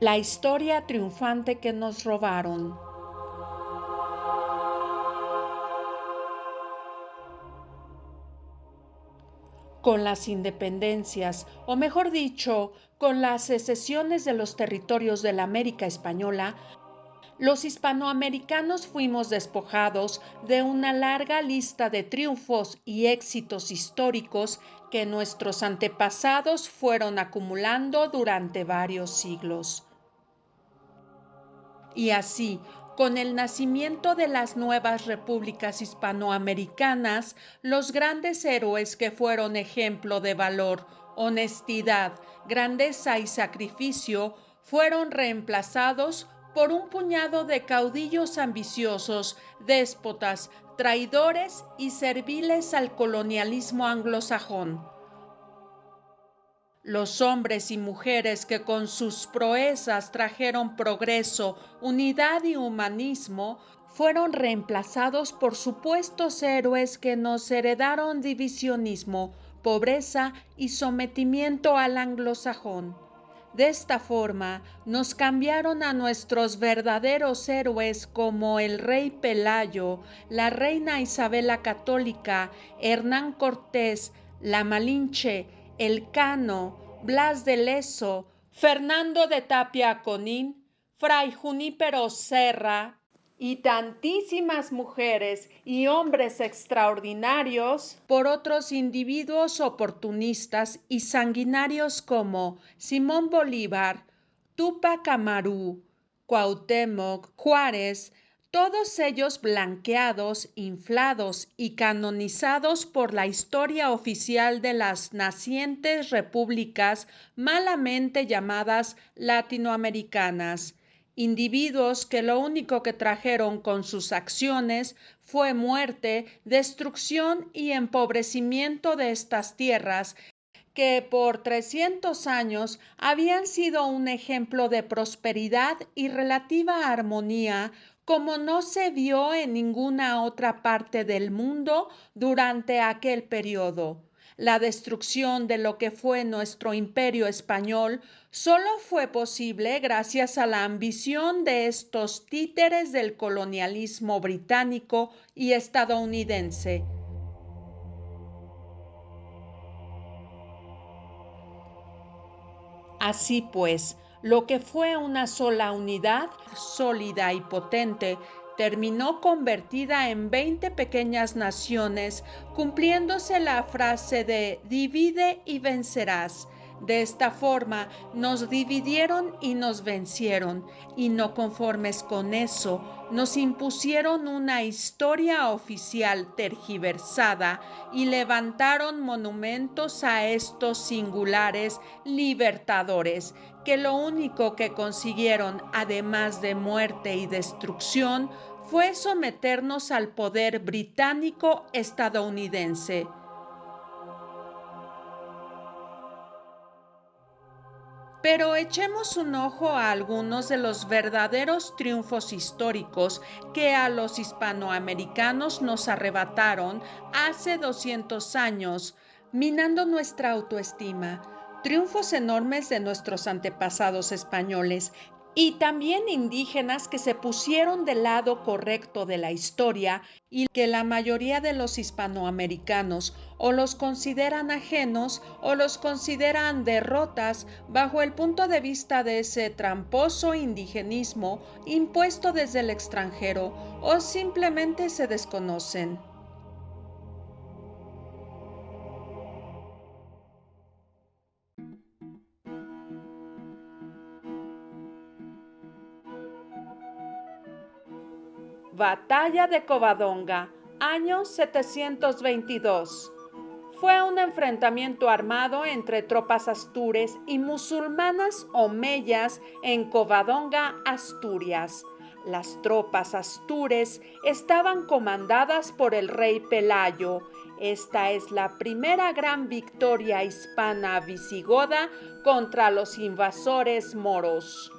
La historia triunfante que nos robaron. Con las independencias, o mejor dicho, con las secesiones de los territorios de la América Española, los hispanoamericanos fuimos despojados de una larga lista de triunfos y éxitos históricos que nuestros antepasados fueron acumulando durante varios siglos. Y así, con el nacimiento de las nuevas repúblicas hispanoamericanas, los grandes héroes que fueron ejemplo de valor, honestidad, grandeza y sacrificio fueron reemplazados por un puñado de caudillos ambiciosos, déspotas, traidores y serviles al colonialismo anglosajón. Los hombres y mujeres que con sus proezas trajeron progreso, unidad y humanismo fueron reemplazados por supuestos héroes que nos heredaron divisionismo, pobreza y sometimiento al anglosajón. De esta forma, nos cambiaron a nuestros verdaderos héroes como el rey Pelayo, la reina Isabela Católica, Hernán Cortés, la Malinche, Elcano, Blas de Lezo, Fernando de Tapia Conín, Fray Junípero Serra y tantísimas mujeres y hombres extraordinarios por otros individuos oportunistas y sanguinarios como Simón Bolívar, Túpac Amaru, Cuauhtémoc, Juárez, todos ellos blanqueados, inflados y canonizados por la historia oficial de las nacientes repúblicas malamente llamadas latinoamericanas, individuos que lo único que trajeron con sus acciones fue muerte, destrucción y empobrecimiento de estas tierras que por 300 años habían sido un ejemplo de prosperidad y relativa armonía como no se vio en ninguna otra parte del mundo durante aquel periodo. La destrucción de lo que fue nuestro imperio español solo fue posible gracias a la ambición de estos títeres del colonialismo británico y estadounidense. Así pues, lo que fue una sola unidad, sólida y potente, terminó convertida en 20 pequeñas naciones, cumpliéndose la frase de divide y vencerás. De esta forma nos dividieron y nos vencieron, y no conformes con eso, nos impusieron una historia oficial tergiversada y levantaron monumentos a estos singulares libertadores, que lo único que consiguieron, además de muerte y destrucción, fue someternos al poder británico estadounidense. Pero echemos un ojo a algunos de los verdaderos triunfos históricos que a los hispanoamericanos nos arrebataron hace 200 años, minando nuestra autoestima. Triunfos enormes de nuestros antepasados españoles y también indígenas que se pusieron del lado correcto de la historia y que la mayoría de los hispanoamericanos o los consideran ajenos o los consideran derrotas bajo el punto de vista de ese tramposo indigenismo impuesto desde el extranjero o simplemente se desconocen. Batalla de Covadonga, año 722. Fue un enfrentamiento armado entre tropas astures y musulmanas omeyas en Covadonga, Asturias. Las tropas astures estaban comandadas por el rey Pelayo. Esta es la primera gran victoria hispana visigoda contra los invasores moros.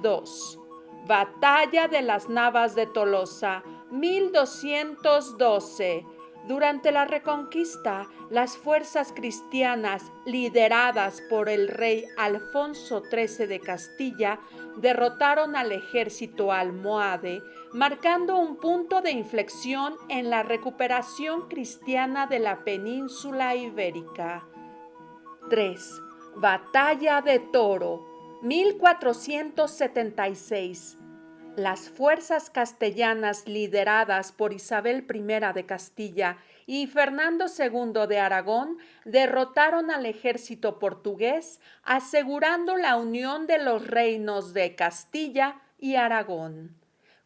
2. Batalla de las Navas de Tolosa, 1212. Durante la Reconquista, las fuerzas cristianas, lideradas por el rey Alfonso XIII de Castilla, derrotaron al ejército almohade, marcando un punto de inflexión en la recuperación cristiana de la península ibérica. 3. Batalla de Toro, 1476. Las fuerzas castellanas lideradas por Isabel I de Castilla y Fernando II de Aragón derrotaron al ejército portugués, asegurando la unión de los reinos de Castilla y Aragón.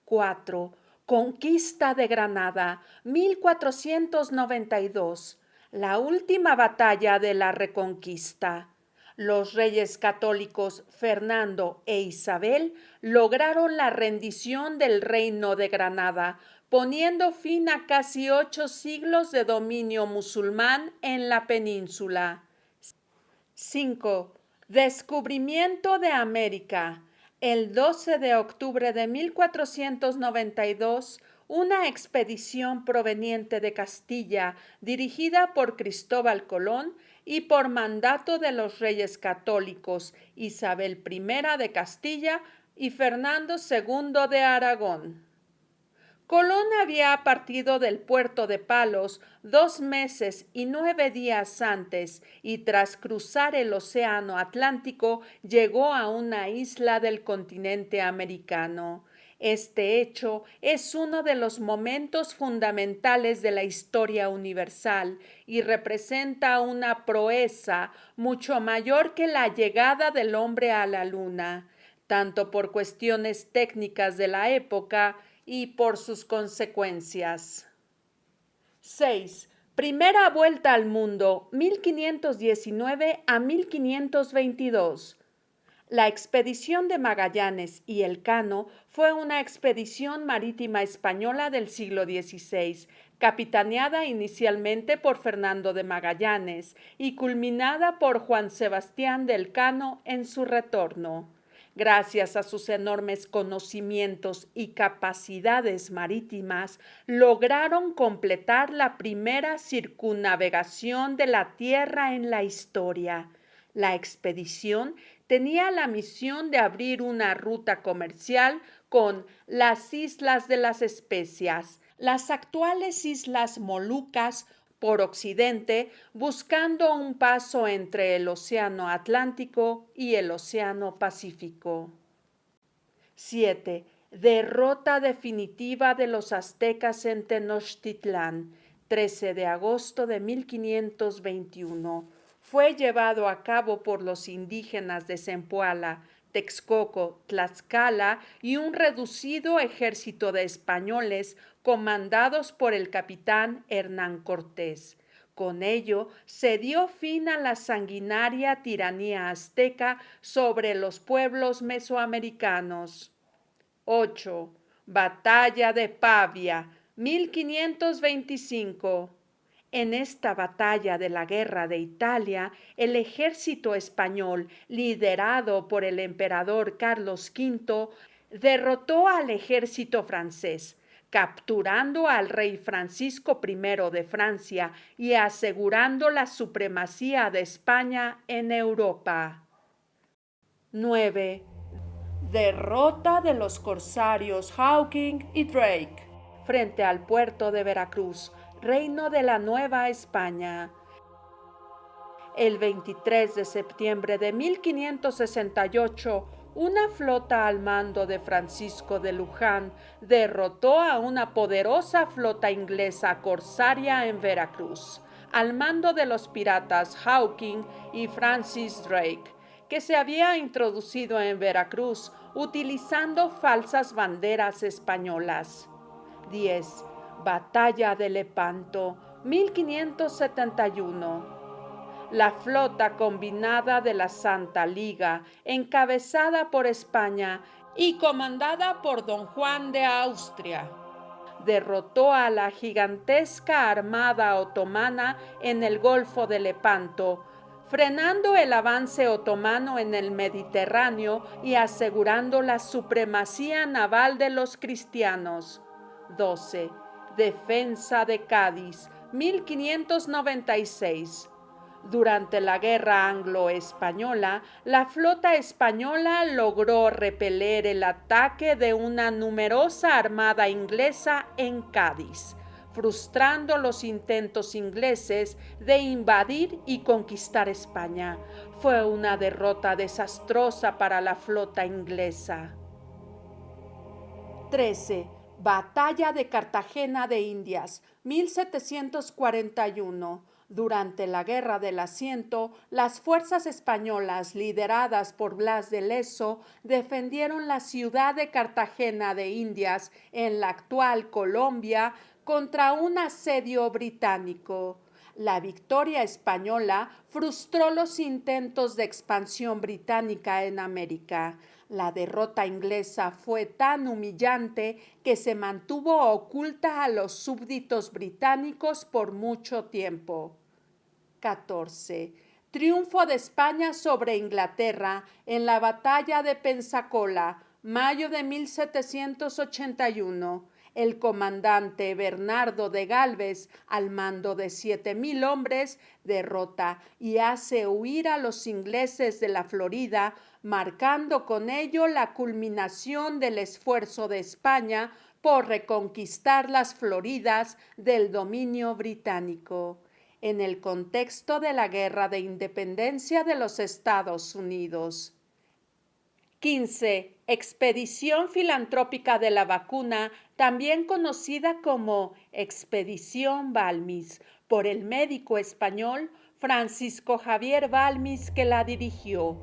4. Conquista de Granada, 1492. La última batalla de la Reconquista. Los reyes católicos Fernando e Isabel lograron la rendición del reino de Granada, poniendo fin a casi 8 siglos de dominio musulmán en la península. 5. Descubrimiento de América. El 12 de octubre de 1492, una expedición proveniente de Castilla, dirigida por Cristóbal Colón y por mandato de los reyes católicos Isabel I de Castilla y Fernando II de Aragón. Colón había partido del puerto de Palos 2 meses y 9 días antes y tras cruzar el océano Atlántico llegó a una isla del continente americano. Este hecho es uno de los momentos fundamentales de la historia universal y representa una proeza mucho mayor que la llegada del hombre a la luna, tanto por cuestiones técnicas de la época y por sus consecuencias. 6. Primera vuelta al mundo, 1519 a 1522. La expedición de Magallanes y Elcano fue una expedición marítima española del siglo XVI, capitaneada inicialmente por Fernando de Magallanes y culminada por Juan Sebastián de Elcano en su retorno. Gracias a sus enormes conocimientos y capacidades marítimas, lograron completar la primera circunnavegación de la Tierra en la historia. La expedición tenía la misión de abrir una ruta comercial con las Islas de las Especias, las actuales Islas Molucas, por occidente, buscando un paso entre el Océano Atlántico y el Océano Pacífico. 7. Derrota definitiva de los aztecas en Tenochtitlán, 13 de agosto de 1521. Fue llevado a cabo por los indígenas de Zempoala, Texcoco, Tlaxcala y un reducido ejército de españoles comandados por el capitán Hernán Cortés. Con ello se dio fin a la sanguinaria tiranía azteca sobre los pueblos mesoamericanos. 8. Batalla de Pavia, 1525. En esta batalla de la Guerra de Italia, el ejército español, liderado por el emperador Carlos V, derrotó al ejército francés, capturando al rey Francisco I de Francia y asegurando la supremacía de España en Europa. 9. Derrota de los corsarios Hawking y Drake frente al puerto de Veracruz, Reino de la Nueva España. El 23 de septiembre de 1568, una flota al mando de Francisco de Luján derrotó a una poderosa flota inglesa corsaria en Veracruz, al mando de los piratas Hawking y Francis Drake, que se había introducido en Veracruz utilizando falsas banderas españolas. 10. Batalla de Lepanto, 1571. La flota combinada de la Santa Liga, encabezada por España y comandada por don Juan de Austria, derrotó a la gigantesca armada otomana en el Golfo de Lepanto, frenando el avance otomano en el Mediterráneo y asegurando la supremacía naval de los cristianos. 12. Defensa de Cádiz, 1596. Durante la Guerra Anglo-Española, la flota española logró repeler el ataque de una numerosa armada inglesa en Cádiz, frustrando los intentos ingleses de invadir y conquistar España. Fue una derrota desastrosa para la flota inglesa. 13. Batalla de Cartagena de Indias, 1741. Durante la Guerra del Asiento, las fuerzas españolas, lideradas por Blas de Lezo, defendieron la ciudad de Cartagena de Indias, en la actual Colombia, contra un asedio británico. La victoria española frustró los intentos de expansión británica en América. La derrota inglesa fue tan humillante que se mantuvo oculta a los súbditos británicos por mucho tiempo. 14. Triunfo de España sobre Inglaterra en la batalla de Pensacola, mayo de 1781. El comandante Bernardo de Gálvez, al mando de 7,000 hombres, derrota y hace huir a los ingleses de la Florida, marcando con ello la culminación del esfuerzo de España por reconquistar las Floridas del dominio británico. En el contexto de la Guerra de Independencia de los Estados Unidos. 15. Expedición filantrópica de la vacuna, también conocida como Expedición Balmis, por el médico español Francisco Javier Balmis, que la dirigió.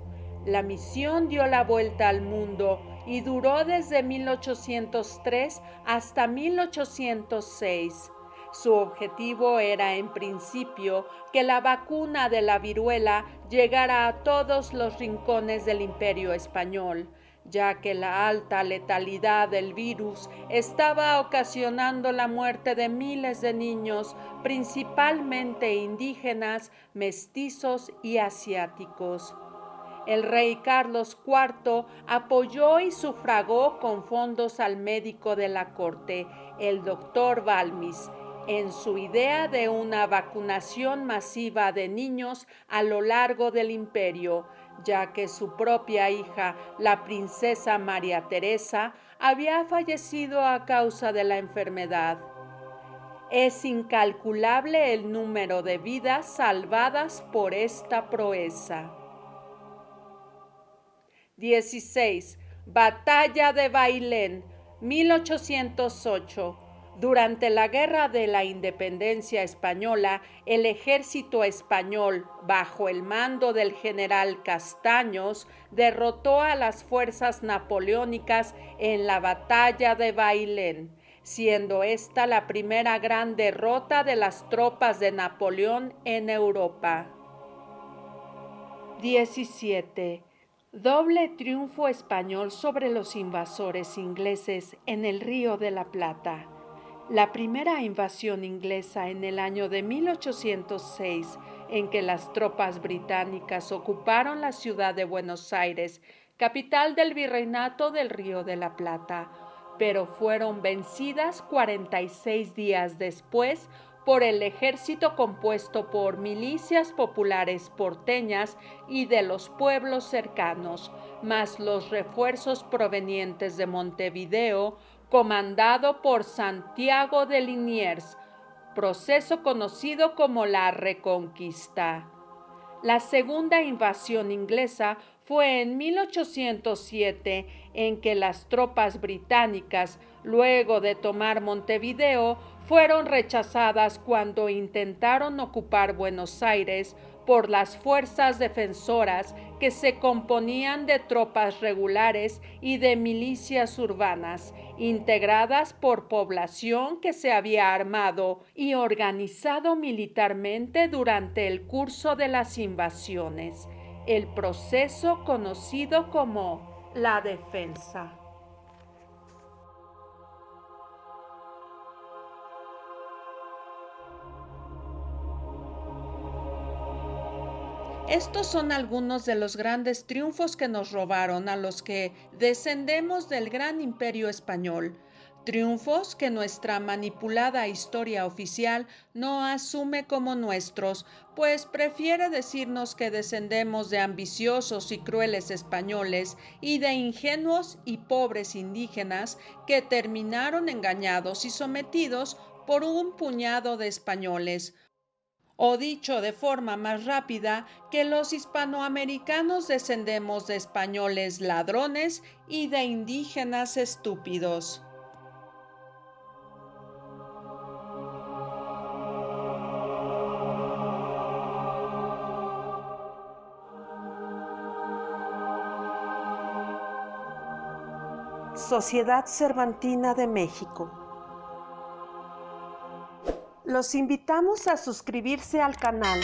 La misión dio la vuelta al mundo y duró desde 1803 hasta 1806. Su objetivo era, en principio, que la vacuna de la viruela llegara a todos los rincones del Imperio español, ya que la alta letalidad del virus estaba ocasionando la muerte de miles de niños, principalmente indígenas, mestizos y asiáticos. El rey Carlos IV apoyó y sufragó con fondos al médico de la corte, el doctor Balmis, en su idea de una vacunación masiva de niños a lo largo del imperio, ya que su propia hija, la princesa María Teresa, había fallecido a causa de la enfermedad. Es incalculable el número de vidas salvadas por esta proeza. 16. Batalla de Bailén, 1808. Durante la Guerra de la Independencia Española, el ejército español, bajo el mando del general Castaños, derrotó a las fuerzas napoleónicas en la Batalla de Bailén, siendo esta la primera gran derrota de las tropas de Napoleón en Europa. 17. Doble triunfo español sobre los invasores ingleses en el Río de la Plata. La primera invasión inglesa en el año de 1806, en que las tropas británicas ocuparon la ciudad de Buenos Aires, capital del Virreinato del Río de la Plata, pero fueron vencidas 46 días después por el ejército compuesto por milicias populares porteñas y de los pueblos cercanos, más los refuerzos provenientes de Montevideo, comandado por Santiago de Liniers, proceso conocido como la Reconquista. La segunda invasión inglesa fue en 1807, en que las tropas británicas, luego de tomar Montevideo, fueron rechazadas cuando intentaron ocupar Buenos Aires por las fuerzas defensoras que se componían de tropas regulares y de milicias urbanas, integradas por población que se había armado y organizado militarmente durante el curso de las invasiones, el proceso conocido como la defensa. Estos son algunos de los grandes triunfos que nos robaron a los que descendemos del gran imperio español. triunfos que nuestra manipulada historia oficial no asume como nuestros, pues prefiere decirnos que descendemos de ambiciosos y crueles españoles y de ingenuos y pobres indígenas que terminaron engañados y sometidos por un puñado de españoles. O dicho de forma más rápida, que los hispanoamericanos descendemos de españoles ladrones y de indígenas estúpidos. Sociedad Cervantina de México. Los invitamos a suscribirse al canal